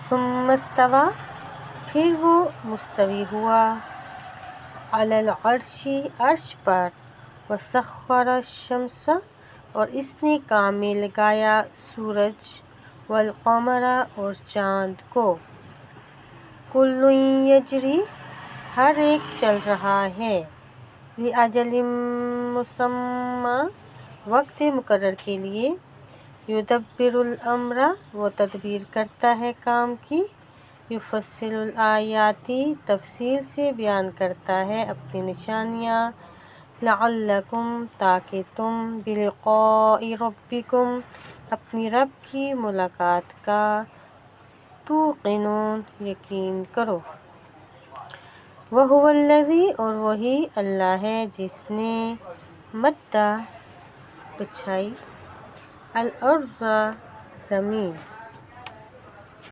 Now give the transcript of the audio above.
ثم استوى، پھر وہ مستوی ہوا، علی العرش، عرش پر، وسخر الشمس، اور اس نے کام میں لگایا سورج، والقمر، اور چاند کو، کل یجری، ہر ایک چل رہا ہے، لأجل مسمی، وقت مقرر کے لیے، یدبر الامر، وہ تدبیر کرتا ہے کام کی، یفصل الآیات، تفصیل سے بیان کرتا ہے اپنی نشانیاں، لعلکم، تاکہ تم، بلقاء ربکم، اپنی رب کی ملاقات کا، توقنون، یقین کرو۔ وَهُوَ الَّذِي، اور وہی اللہ ہے جس نے، مدّ، بچھائی، الارض، زمین،